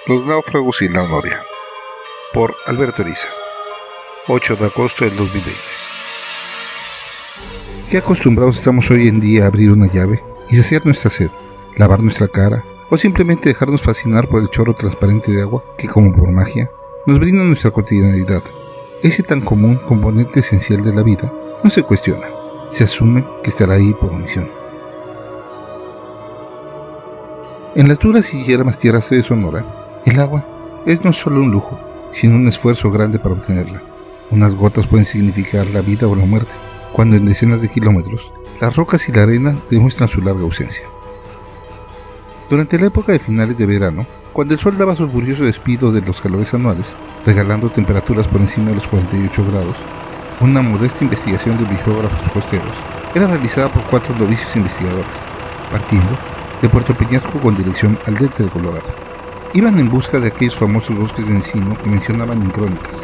Los náufragos y la noria, por Alberto Eriza, 8 de agosto del 2020. ¿Qué acostumbrados estamos hoy en día a abrir una llave y saciar nuestra sed, lavar nuestra cara o simplemente dejarnos fascinar por el chorro transparente de agua que, como por magia, nos brinda nuestra cotidianidad? Ese tan común componente esencial de la vida no se cuestiona, se asume que estará ahí por omisión. En las duras y yermas tierras de Sonora, el agua es no solo un lujo, sino un esfuerzo grande para obtenerla. Unas gotas pueden significar la vida o la muerte, cuando en decenas de kilómetros, las rocas y la arena demuestran su larga ausencia. Durante la época de finales de verano, cuando el sol daba su furioso despido de los calores anuales, regalando temperaturas por encima de los 48 grados, una modesta investigación de biógrafos costeros era realizada por 4 novicios investigadores, partiendo de Puerto Peñasco con dirección al delta del Colorado. Iban en busca de aquellos famosos bosques de encino que mencionaban en crónicas,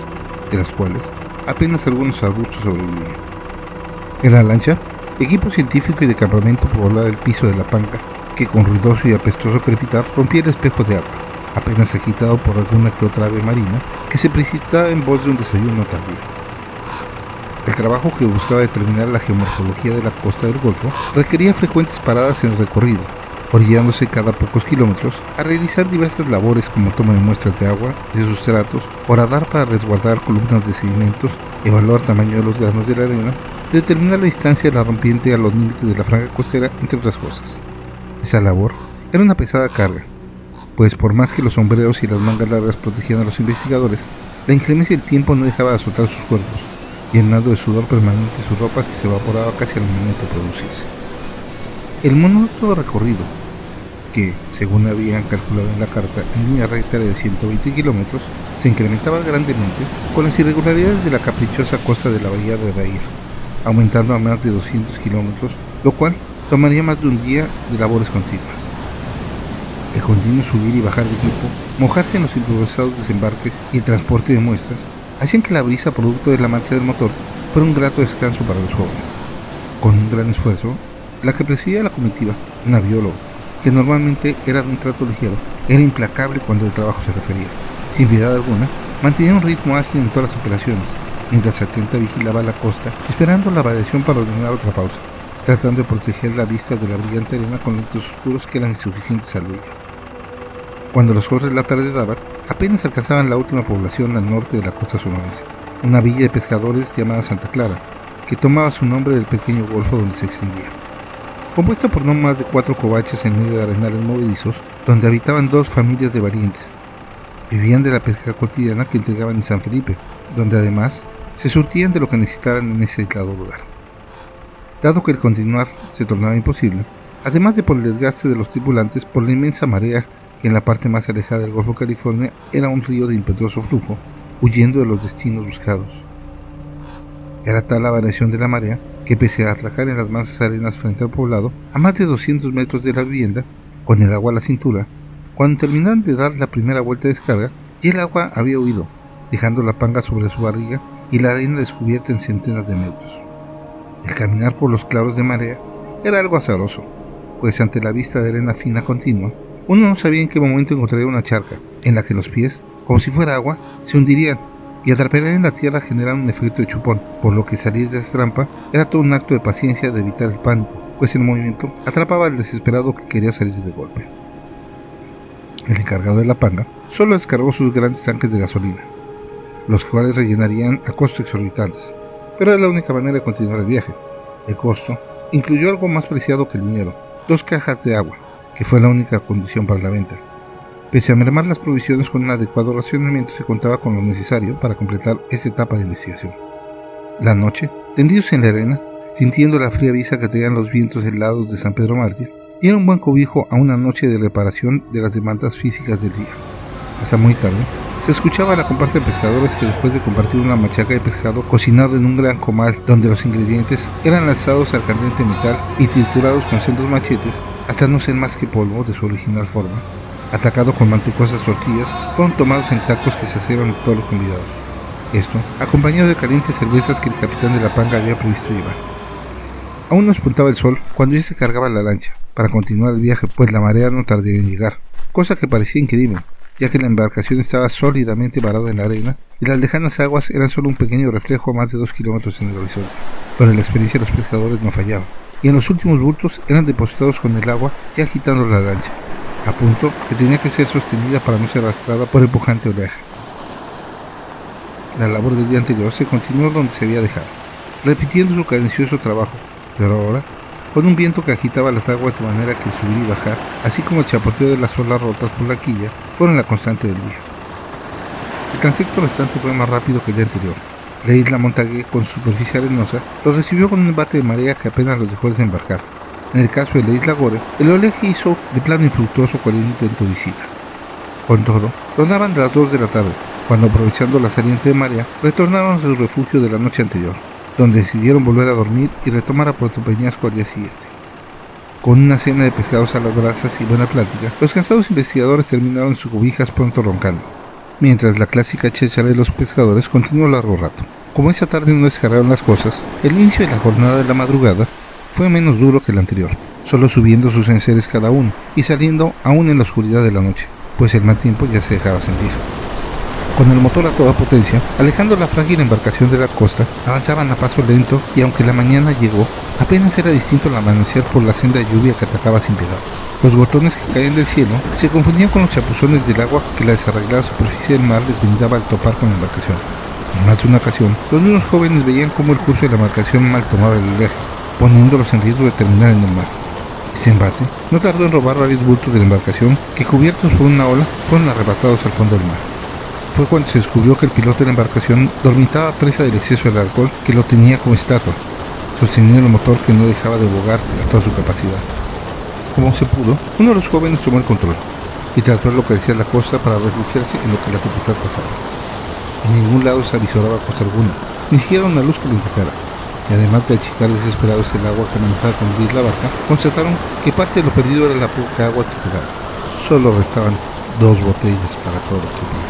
de las cuales apenas algunos arbustos sobrevivían. En la lancha, equipo científico y de campamento poblaba el piso de la panga, que con ruidoso y apestoso crepitar rompía el espejo de agua, apenas agitado por alguna que otra ave marina que se precipitaba en voz de un desayuno tardío. El trabajo, que buscaba determinar la geomorfología de la costa del Golfo, requería frecuentes paradas en el recorrido, orillándose cada pocos kilómetros a realizar diversas labores como toma de muestras de agua, de sustratos, horadar para resguardar columnas de sedimentos, evaluar tamaño de los granos de la arena, determinar la distancia de la rompiente a los límites de la franja costera, entre otras cosas. Esa labor era una pesada carga, pues por más que los sombreros y las mangas largas protegían a los investigadores, la inclemencia del tiempo no dejaba de azotar sus cuerpos, llenando de sudor permanente sus ropas, que se evaporaba casi al momento de producirse. El monótono recorrido, que, según habían calculado en la carta, en línea recta de 120 kilómetros, se incrementaba grandemente con las irregularidades de la caprichosa costa de la bahía de Adair, aumentando a más de 200 kilómetros, lo cual tomaría más de un día de labores continuas. El continuo subir y bajar de equipo, mojarse en los improvisados desembarques y el transporte de muestras hacían que la brisa producto de la marcha del motor fuera un grato descanso para los jóvenes. Con un gran esfuerzo, la que presidía la comitiva, una bióloga, que normalmente era de un trato ligero, era implacable cuando el trabajo se refería. Sin piedad alguna, mantenía un ritmo ágil en todas las operaciones, mientras atenta vigilaba la costa, esperando la variación para ordenar otra pausa, tratando de proteger la vista de la brillante arena con lentes oscuros que eran insuficientes al brillo. Cuando los ojos de la tarde daban, apenas alcanzaban la última población al norte de la costa sonorense, una villa de pescadores llamada Santa Clara, que tomaba su nombre del pequeño golfo donde se extendía. Compuesta por no más de 4 covaches en medio de arenales movedizos, donde habitaban 2 familias de valientes. Vivían de la pesca cotidiana que entregaban en San Felipe, donde además se surtían de lo que necesitaran en ese aislado lugar. Dado que el continuar se tornaba imposible, además de por el desgaste de los tripulantes por la inmensa marea que en la parte más alejada del Golfo de California era un río de impetuoso flujo, huyendo de los destinos buscados. Era tal la variación de la marea que, pese a atracar en las masas arenas frente al poblado, a más de 200 metros de la vivienda, con el agua a la cintura, cuando terminaron de dar la primera vuelta de descarga, ya el agua había huido, dejando la panga sobre su barriga y la arena descubierta en centenas de metros. El caminar por los claros de marea era algo azaroso, pues ante la vista de arena fina continua, uno no sabía en qué momento encontraría una charca, en la que los pies, como si fuera agua, se hundirían, y atraparían en la tierra generando un efecto de chupón, por lo que salir de esa trampa era todo un acto de paciencia de evitar el pánico, pues el movimiento atrapaba al desesperado que quería salir de golpe. El encargado de la panga solo descargó sus grandes tanques de gasolina, los cuales rellenarían a costos exorbitantes, pero era la única manera de continuar el viaje. El costo incluyó algo más preciado que el dinero: 2 cajas de agua, que fue la única condición para la venta. Pese a mermar las provisiones, con un adecuado racionamiento se contaba con lo necesario para completar esta etapa de investigación. La noche, tendidos en la arena, sintiendo la fría brisa que traían los vientos helados de San Pedro Mártir, dieron un buen cobijo a una noche de reparación de las demandas físicas del día. Hasta muy tarde, se escuchaba la comparsa de pescadores que, después de compartir una machaca de pescado cocinado en un gran comal donde los ingredientes eran lanzados al candente metal y triturados con sendos machetes hasta no ser más que polvo de su original forma, atacado con mantecosas tortillas, fueron tomados en tacos que se hicieron a todos los convidados. Esto, acompañado de calientes cervezas que el capitán de la panga había previsto llevar. Aún no despuntaba el sol cuando ya se cargaba la lancha para continuar el viaje, pues la marea no tardía en llegar, cosa que parecía increíble, ya que la embarcación estaba sólidamente varada en la arena y las lejanas aguas eran solo un pequeño reflejo a más de 2 kilómetros en el horizonte. Pero la experiencia de los pescadores no fallaba, y en los últimos bultos eran depositados con el agua ya agitando la lancha, a punto que tenía que ser sostenida para no ser arrastrada por el pujante oleaje. La labor del día anterior se continuó donde se había dejado, repitiendo su cadencioso trabajo, pero ahora con un viento que agitaba las aguas de manera que subir y bajar, así como el chapoteo de las olas rotas por la quilla, fueron la constante del día. El transecto restante fue más rápido que el día anterior. La isla Montague, con su superficie arenosa, los recibió con un embate de marea que apenas los dejó desembarcar. En el caso de la isla Gore, el oleaje hizo de plano infructuoso cualquier intento de visita. Con todo, rondaban de las 2 de la tarde, cuando, aprovechando la saliente de marea, retornaron a su refugio de la noche anterior, donde decidieron volver a dormir y retomar a Puerto Peñasco al día siguiente. Con una cena de pescados a las brasas y buena plática, los cansados investigadores terminaron sus cobijas pronto roncando, mientras la clásica cháchara de los pescadores continuó largo rato. Como esa tarde no descargaron las cosas, el inicio de la jornada de la madrugada fue menos duro que el anterior, solo subiendo sus enseres cada uno y saliendo aún en la oscuridad de la noche, pues el mal tiempo ya se dejaba sentir. Con el motor a toda potencia, alejando la frágil embarcación de la costa, avanzaban a paso lento y aunque la mañana llegó, apenas era distinto el amanecer por la senda de lluvia que atacaba sin piedad. Los gotones que caían del cielo se confundían con los chapuzones del agua que la desarreglada superficie del mar les brindaba al topar con la embarcación. En más de una ocasión, los niños jóvenes veían cómo el curso de la embarcación mal tomaba el oleaje, poniéndolos en riesgo de terminar en el mar. Este embate no tardó en robar varios bultos de la embarcación que, cubiertos por una ola, fueron arrebatados al fondo del mar. Fue cuando se descubrió que el piloto de la embarcación dormitaba presa del exceso del alcohol que lo tenía como estatua, sosteniendo el motor que no dejaba de bogar a toda su capacidad. Como se pudo, uno de los jóvenes tomó el control y trató de localizar la costa para refugiarse en lo que la tempestad pasaba. En ningún lado se avisoraba costa alguna, ni siquiera una luz que lo indicara, y además de achicar desesperados el agua que amenazaba conducir la barca, constataron que parte de lo perdido era la poca agua que quedaba. Solo restaban 2 botellas para todo el equipo.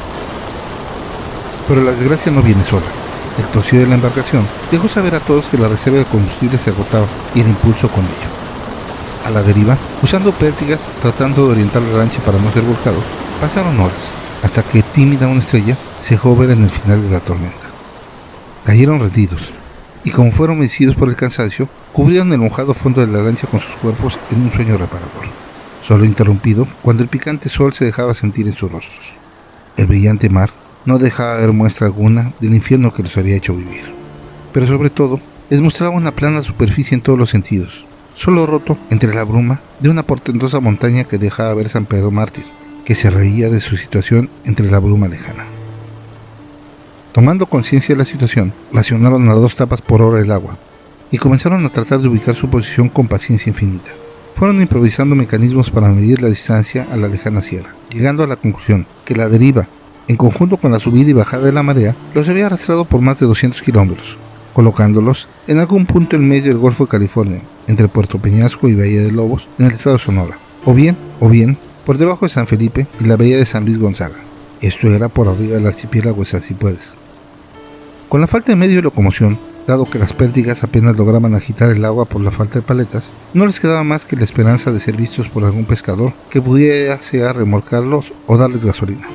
Pero la desgracia no viene sola. El tosió de la embarcación dejó saber a todos que la reserva de combustible se agotaba y el impulso con ello. A la deriva, usando pértigas, tratando de orientar la lancha para no ser volcados, pasaron horas, hasta que tímida una estrella se dejó ver en el final de la tormenta. Cayeron rendidos, y como fueron vencidos por el cansancio, cubrieron el mojado fondo de la lancha con sus cuerpos en un sueño reparador, solo interrumpido cuando el picante sol se dejaba sentir en sus rostros. El brillante mar no dejaba ver muestra alguna del infierno que los había hecho vivir, pero sobre todo les mostraba una plana superficie en todos los sentidos, solo roto entre la bruma de una portentosa montaña que dejaba ver San Pedro Mártir, que se reía de su situación entre la bruma lejana. Tomando conciencia de la situación, racionaron a 2 tapas por hora el agua y comenzaron a tratar de ubicar su posición con paciencia infinita. Fueron improvisando mecanismos para medir la distancia a la lejana sierra, llegando a la conclusión que la deriva, en conjunto con la subida y bajada de la marea, los había arrastrado por más de 200 kilómetros, colocándolos en algún punto en medio del Golfo de California, entre Puerto Peñasco y Bahía de Lobos, en el estado de Sonora, o bien, por debajo de San Felipe y la bahía de San Luis Gonzaga. Esto era por arriba del archipiélago de Salsipuedes. Con la falta de medio de locomoción, dado que las pértigas apenas lograban agitar el agua por la falta de paletas, no les quedaba más que la esperanza de ser vistos por algún pescador que pudiera sea remolcarlos o darles gasolina.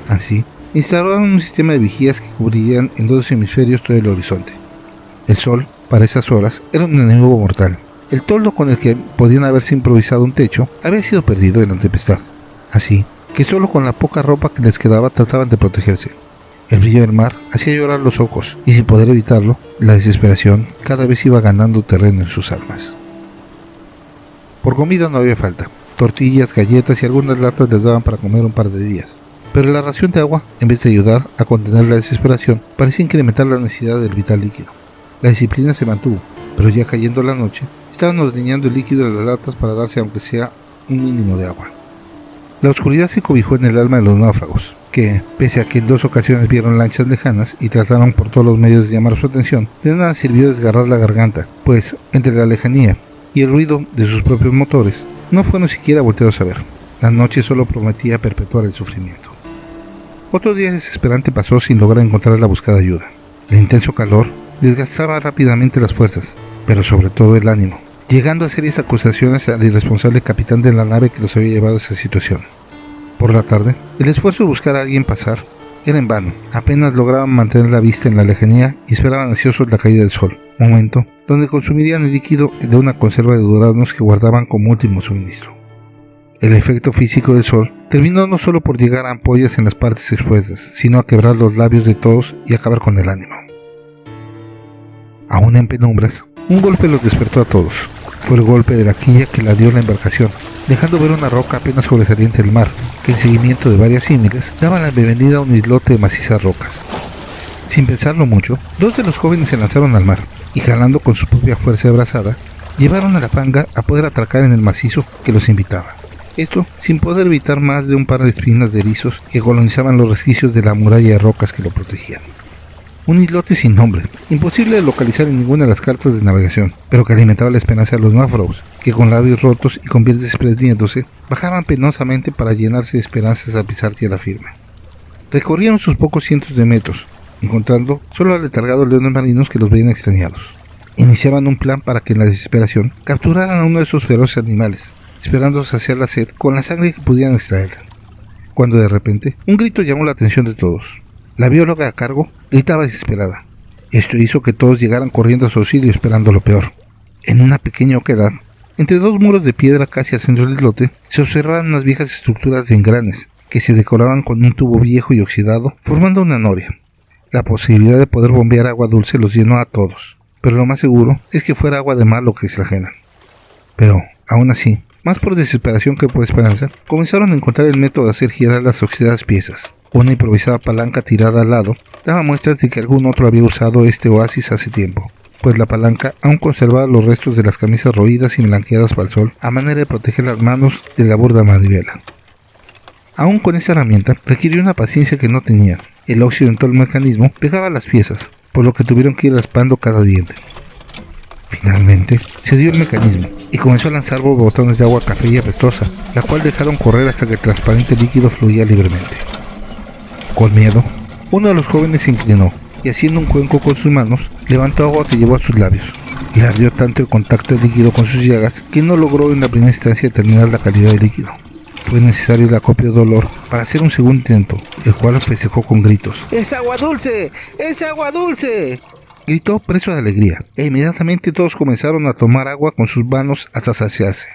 Así, instalaron un sistema de vigías que cubrirían en 2 hemisferios todo el horizonte. El sol, para esas horas, era un enemigo mortal. El toldo con el que podían haberse improvisado un techo había sido perdido en la tempestad, así que solo con la poca ropa que les quedaba trataban de protegerse. El brillo del mar hacía llorar los ojos y, sin poder evitarlo, la desesperación cada vez iba ganando terreno en sus almas. Por comida no había falta. Tortillas, galletas y algunas latas les daban para comer un par de días. Pero la ración de agua, en vez de ayudar a contener la desesperación, parecía incrementar la necesidad del vital líquido. La disciplina se mantuvo, pero ya cayendo la noche, estaban ordeñando el líquido de las latas para darse aunque sea un mínimo de agua. La oscuridad se cobijó en el alma de los náufragos, que, pese a que en 2 ocasiones vieron lanchas lejanas y trataron por todos los medios de llamar su atención, de nada sirvió desgarrar la garganta, pues, entre la lejanía y el ruido de sus propios motores, no fueron siquiera volteados a ver. La noche solo prometía perpetuar el sufrimiento. Otro día desesperante pasó sin lograr encontrar la buscada ayuda. El intenso calor desgastaba rápidamente las fuerzas, pero sobre todo el ánimo, llegando a serias acusaciones al irresponsable capitán de la nave que los había llevado a esa situación. Por la tarde, el esfuerzo de buscar a alguien pasar era en vano. Apenas lograban mantener la vista en la lejanía y esperaban ansiosos la caída del sol, momento donde consumirían el líquido de una conserva de duraznos que guardaban como último suministro. El efecto físico del sol terminó no solo por llegar a ampollas en las partes expuestas, sino a quebrar los labios de todos y acabar con el ánimo. Aún en penumbras, un golpe los despertó a todos. Fue el golpe de la quilla que la dio la embarcación, dejando ver una roca apenas sobresaliente del mar, que en seguimiento de varias símiles daba la bienvenida a un islote de macizas rocas. Sin pensarlo mucho, dos de los jóvenes se lanzaron al mar, y jalando con su propia fuerza de brazada, llevaron a la panga a poder atracar en el macizo que los invitaba. Esto sin poder evitar más de un par de espinas de erizos que colonizaban los resquicios de la muralla de rocas que lo protegían. Un islote sin nombre, imposible de localizar en ninguna de las cartas de navegación, pero que alimentaba la esperanza de los náufragos, que con labios rotos y con piel desprendiéndose, bajaban penosamente para llenarse de esperanzas a pisar tierra firme. Recorrieron sus pocos cientos de metros, encontrando solo aletargados leones marinos que los veían extrañados. Iniciaban un plan para que en la desesperación capturaran a uno de esos feroces animales, esperando saciar la sed con la sangre que pudieran extraer. Cuando de repente, un grito llamó la atención de todos. La bióloga a cargo gritaba desesperada. Esto hizo que todos llegaran corriendo a su auxilio esperando lo peor. En una pequeña oquedad, entre dos muros de piedra casi al centro del islote, se observaban unas viejas estructuras de engranes que se decoraban con un tubo viejo y oxidado, formando una noria. La posibilidad de poder bombear agua dulce los llenó a todos, pero lo más seguro es que fuera agua de mar lo que extrajeran. Pero, aún así, más por desesperación que por esperanza, comenzaron a encontrar el método de hacer girar las oxidadas piezas. Una improvisada palanca tirada al lado daba muestras de que algún otro había usado este oasis hace tiempo, pues la palanca aún conservaba los restos de las camisas roídas y blanqueadas para el sol, a manera de proteger las manos de la burda manivela. Aún con esa herramienta requirió una paciencia que no tenía. El óxido en todo el mecanismo pegaba las piezas, por lo que tuvieron que ir raspando cada diente. Finalmente, se dio el mecanismo y comenzó a lanzar borbotones de agua café y apestosa, la cual dejaron correr hasta que el transparente líquido fluía libremente. Con miedo, uno de los jóvenes se inclinó y haciendo un cuenco con sus manos, levantó agua que llevó a sus labios. Le ardió tanto el contacto del líquido con sus llagas que no logró en la primera instancia determinar la calidad del líquido. Fue necesario el acopio de dolor para hacer un segundo intento, el cual festejó con gritos. ¡Es agua dulce! ¡Es agua dulce!, gritó preso de alegría, e inmediatamente todos comenzaron a tomar agua con sus manos hasta saciarse.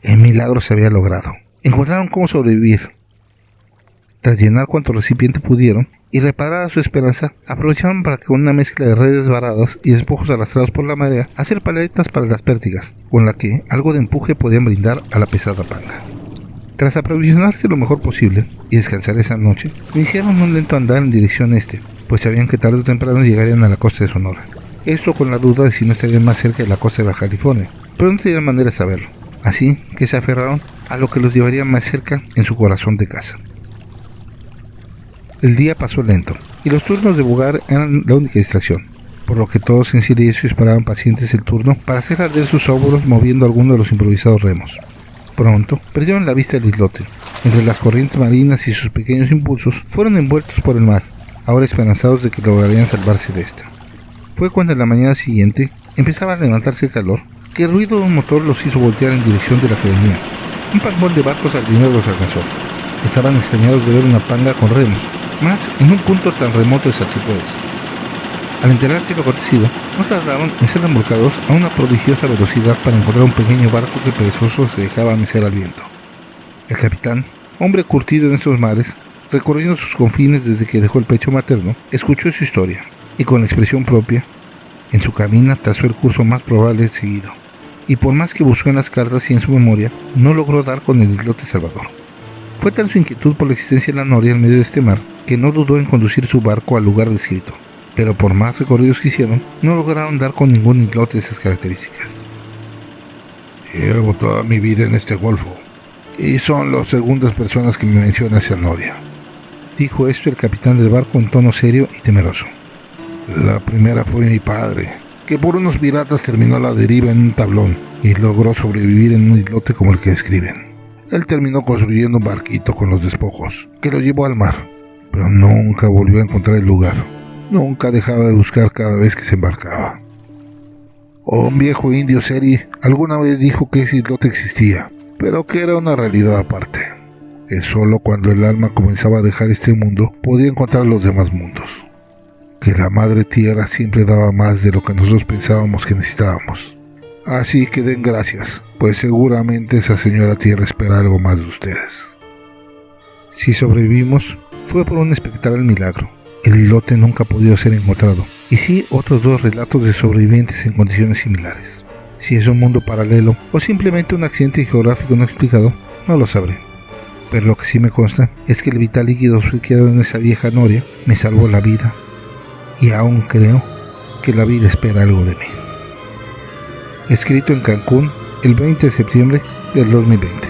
El milagro se había logrado. Encontraron cómo sobrevivir. Tras llenar cuanto recipiente pudieron y reparada su esperanza, aprovecharon para que con una mezcla de redes varadas y despojos arrastrados por la marea, hacer paletas para las pértigas, con la que algo de empuje podían brindar a la pesada panga. Tras aprovisionarse lo mejor posible y descansar esa noche, iniciaron un lento andar en dirección este, pues sabían que tarde o temprano llegarían a la costa de Sonora. Esto con la duda de si no estarían más cerca de la costa de Baja California, pero no tenían manera de saberlo, así que se aferraron a lo que los llevaría más cerca en su corazón de casa. El día pasó lento, y los turnos de bugar eran la única distracción, por lo que todos en silencio esperaban pacientes el turno para hacer arder sus óvulos moviendo alguno de los improvisados remos. Pronto perdieron la vista del islote. Entre las corrientes marinas y sus pequeños impulsos fueron envueltos por el mar, ahora esperanzados de que lograrían salvarse de esta. Fue cuando en la mañana siguiente empezaba a levantarse el calor, que el ruido de un motor los hizo voltear en dirección de la que venía. Un pangón de barcos sardineros los alcanzó. Estaban extrañados de ver una panga con remos, más en un punto tan remoto de Salsipuedes. Al enterarse de lo acontecido, no tardaron en ser remolcados a una prodigiosa velocidad para encontrar un pequeño barco que perezoso se dejaba mecer al viento. El capitán, hombre curtido en estos mares, recorriendo sus confines desde que dejó el pecho materno, escuchó su historia y con la expresión propia, en su cabina trazó el curso más probable de seguido, y por más que buscó en las cartas y en su memoria, no logró dar con el islote Salvador. Fue tal su inquietud por la existencia de la noria en medio de este mar, que no dudó en conducir su barco al lugar descrito, pero por más recorridos que hicieron, no lograron dar con ningún islote de esas características. Llevo toda mi vida en este golfo, y son las segundas personas que me mencionan esa noria. Dijo esto el capitán del barco en tono serio y temeroso. La primera fue mi padre, que por unos piratas terminó a la deriva en un tablón y logró sobrevivir en un islote como el que describen. Él terminó construyendo un barquito con los despojos, que lo llevó al mar, pero nunca volvió a encontrar el lugar. Nunca dejaba de buscar cada vez que se embarcaba. Un viejo indio seri alguna vez dijo que ese islote existía, pero que era una realidad aparte. que solo cuando el alma comenzaba a dejar este mundo podía encontrar los demás mundos. Que la Madre Tierra siempre daba más de lo que nosotros pensábamos que necesitábamos. Así que den gracias, pues seguramente esa señora Tierra espera algo más de ustedes. Si sobrevivimos, fue por un espectral milagro. El islote nunca ha podido ser encontrado, y sí otros 2 relatos de sobrevivientes en condiciones similares. Si es un mundo paralelo o simplemente un accidente geográfico no explicado, no lo sabré. Pero lo que sí me consta es que el vital líquido surqueado en esa vieja noria me salvó la vida, y aún creo que la vida espera algo de mí. Escrito en Cancún el 20 de septiembre del 2020.